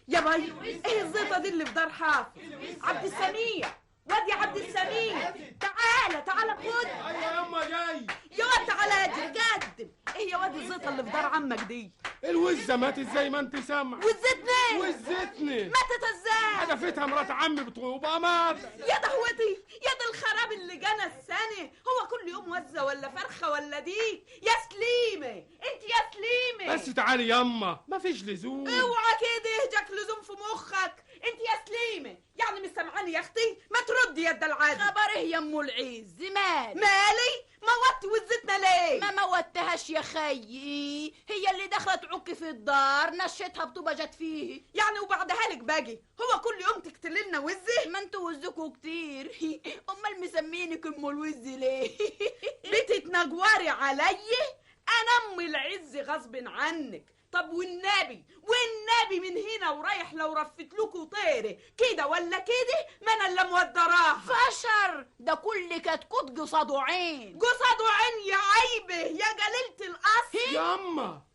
يا باي، ايه الزيطه دي اللي في دار حافظ؟ عبد السميع، واد يا عبد السميع، تعالى خد. ايوه يما جاي. يا واد تعالى اجري قدم. ايه يا واد الزيطه اللي في دار عمك دي؟ الوزه ماتت زي ما انت سامع. وزتني ماتت ازاي؟ حدفتها مرات عمي بطوبه مات. يا دهوتي، يا ده الخراب اللي جانا السنه. هو كل يوم وزه ولا فرخه ولا دي؟ يا سليمه انت يا سليمه، بس تعالي يما، مفيش لزوم. اوعى كده جاك لزوم في مخك. انت يا سليمه يعني مش سامعاني يا اختي؟ ما تردي يا العادي. خبر ايه يا ام العز؟ مالي موتي وزتنا ليه؟ ما موتهاش يا خيي، هي اللي دخلت عك في الدار نشتها بطوبه جت فيه يعني، وبعدها لك باجي. هو كل يوم تقتلي لنا وزه؟ ما انتوا وزكوا كتير. امال مسمينك ام الوز ليه؟ بتتنجوري علي؟ انا ام العز غصب عنك. طب والنبي من هنا ورايح لو رفت لكوا طيره كده ولا كده ما انا اللي مودراها. فشر ده كل كتكوت قصاده عين. قصاده عين يا عيبه يا جليلة الاصل.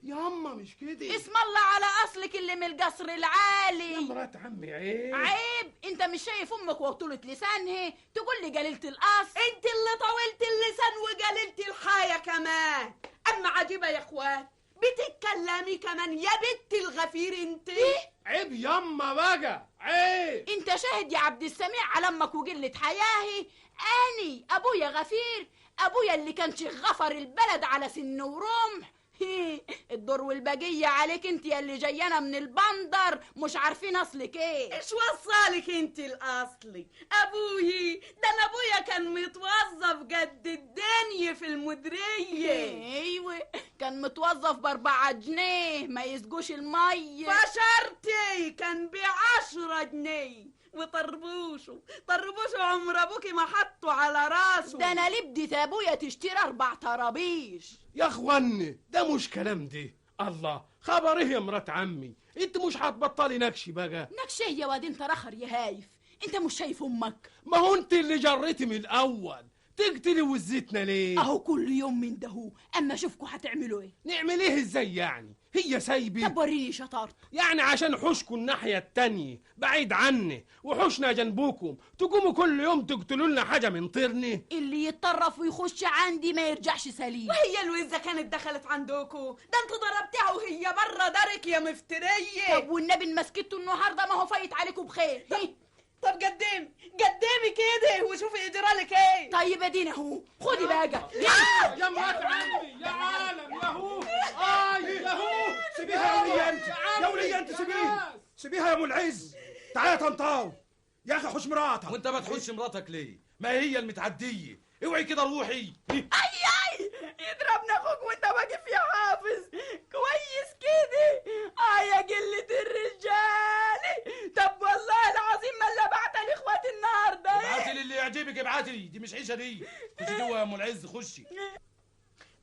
ياما مش كده. اسم الله على اصلك اللي من القصر العالي. يا مرات عمي عيب. انت مش شايف امك وطولة لسانها تقول لي جليلة الاصل؟ انت اللي طولت اللسان وجليلة الحياة كمان. اما عجيبه يا اخوات، بتتكلمي كمان يا بنت الغفير انت. عيب يما بقى، عيب. انت شاهد يا عبد السميع على امك وقلة حياهي. اني ابويا غفير، ابويا اللي كان شيخ غفر البلد على سن ورمح. الدور والبقية عليك انت يا اللي جايانا من البندر مش عارفين اصلك ايه. ايش وصالك انت الاصلي؟ ابوي ده انا ابويا كان متوظف قد الدنيا في المديرية. ايوه كان متوظف ب4 جنيه ما يسقوش المية. فشرتي كان ب10 جنيه. وطربوشه عمر ابوكي ما حطه على راسه. ده انا لبدت ابويا تشتري 4 طرابيش. يا اخواني ده مش كلام ده. الله، خبر ايه يا مرات عمي؟ انت مش هتبطلي نكشي بقى. نكشي يا واد انت رخر يا هايف. انت مش شايف امك؟ ما هو انت اللي جريتي من الاول. تقتلي وزتنا ليه؟ اهو كل يوم من دهو. اما اشوفكوا هتعملوا ايه؟ نعمل ايه ازاي يعني؟ هي سايبه. طب وريني شطارتك. يعني عشان حوشكم الناحيه التانية بعيد عني وحوشنا جنبكم تقوموا كل يوم تقتلوا لنا حاجه من طيرني؟ اللي يتطرف ويخش عندي ما يرجعش سليم. وهي الوزه كانت دخلت عندكم؟ ده انتوا ضربتيها وهي بره دارك يا مفتريه. طب والنبي مسكته النهارده ما هو فايت عليكم بخير. طب قدامي كده وشوفي اجرالك ايه. طيب ادينا اهو، خدي بقى. يا مرات عمي يا عالم ياهو. ياهو. سيبيها يا ولية انت، يا ولية انت سيبيها يا ام العز. تعالى يا طنطاوي يا اخي حوش مراتك. وانت ما تحوش مراتك ليه؟ ما هي المتعديه. اوعي كده روحي. اي يضربنا اخوك وانت واقف يا حافظ. كويس كده. يا قلة الرجال. طب والله العظيم ما اللي بعتها لاخواتي النهارده. ابعتي لي اللي يعجبك، ابعتي لي. دي مش عيشه دي. خشي جوه يا ام العز خشي.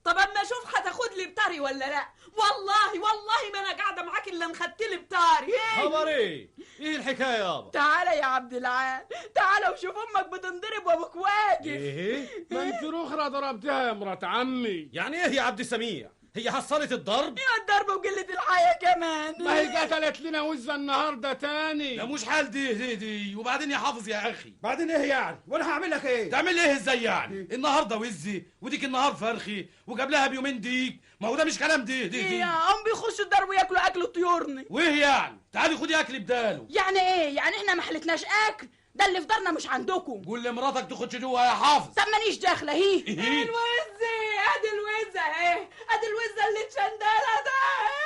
طب اما اشوف هتاخد لي بطاري ولا لا. والله ما انا قاعده معاك الا مخدت لي بطاري. خبر ايه الحكايه يابا؟ تعالى يا عبد العال، تعالى وشوف امك بتنضرب وابوك واقف. ايه ما انت اخرى ضربتها يا مرات عمي. يعني ايه يا عبد السميع؟ هي حصلت الضرب؟ يا الضرب وقلة الحياة كمان. ما هي قتلت لنا وزة النهارده تاني. ده مش حال دي. وبعدين يا حافظ يا اخي، بعدين ايه يعني؟ وانا هعمل لك ايه؟ تعمل ايه ازاي يعني؟ النهارده وزي وديك النهار فرخي وقبلها بيومين ديك. ما هو ده مش كلام دي. يا هم بيخشوا الدار وياكلوا اكل طيورني. وايه يعني؟ تعالي خدي اكل بداله. يعني ايه؟ يعني احنا ما حلتناش اكل؟ ده اللي في دارنا مش عندكم. قول لمراتك تخش جوه يا حافظ. طب مانيش داخله. الوزه ادي الوزه اهي، ادي الوزه اللي اتشندلت اهي.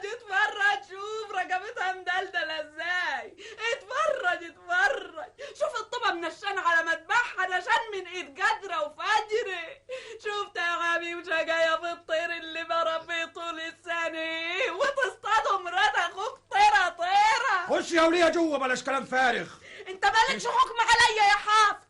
اتفرج شوف رقبتها مدلدله ازاي. اتفرج شوف الطبه منشانه على مذبحها نشان من ايد قدره وفجره. شفت يا حبيبي جايه في الطير اللي بربيه طول السنه وتصطادوا مرات اخوك طيره. خش يا ولية جوه بلاش كلام فارغ. انت مالكش حكم عليا يا حافظ.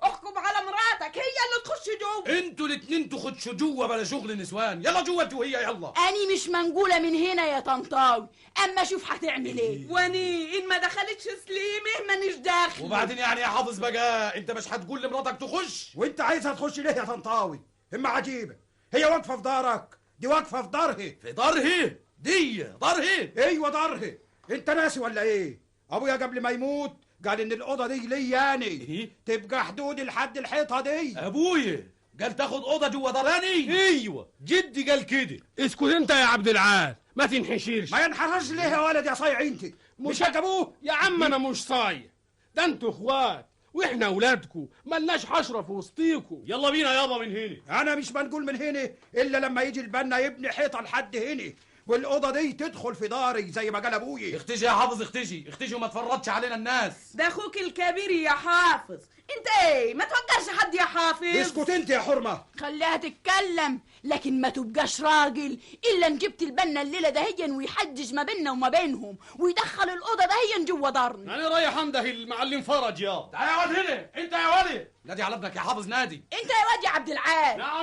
احكم على مراتك هي اللي تخش جوه. انتوا الاتنين تخشوا جوه بلا شغل نسوان. يلا جوه انت وهي يلا. اني مش منقوله من هنا يا طنطاوي. اما شوف هتعمل ايه. واني ان ما دخلتش سليمه مانيش داخل. وبعدين يعني يا حافظ بقى انت مش هتقول لمراتك تخش؟ وانت عايزها تخش ليه يا طنطاوي؟ اما عجيبه، هي واقفه في دارك، دي واقفه في دارها. في دارها؟ دي داره. ايوه داره. انت ناسي ولا ايه؟ ابويا قبل ما يموت قال ان الاوضه دي ليا يعني، تبقى حدودي لحد الحيطه دي. ابويا قال تاخد اوضه جوه داراني. ايوه جدي قال كده. اسكت انت يا عبد العال، ما تنحشرش. ما ينحرش ليه يا ولد يا صايع انت؟ مش ابوه يا عم انا مش صايع، ده انتوا اخوات واحنا اولادكم، ملناش حشره في وسطيكم. يلا بينا يابا من هنا. انا مش بنقول من هنا الا لما يجي البنا يبني حيطه لحد هنا، والاوضه دي تدخل في داري زي ما قال ابويا. اختشي يا حافظ، اختشي وما تفرطش علينا الناس. ده اخوك الكبير يا حافظ. انت ايه ما توقعش حد يا حافظ. اسكت انت يا حرمه. خليها تتكلم لكن ما تبقاش راجل الا ان جبت البنا الليله دهيا ويحجج ما بيننا وما بينهم ويدخل الاوضه دهيا جوه دارنا. انا رايح انده المعلم فرج يا. تعال يا واد هنا، انت يا ولد نادي على ابنك يا حافظ، نادي. انت يا واد يا عبد العال. نعم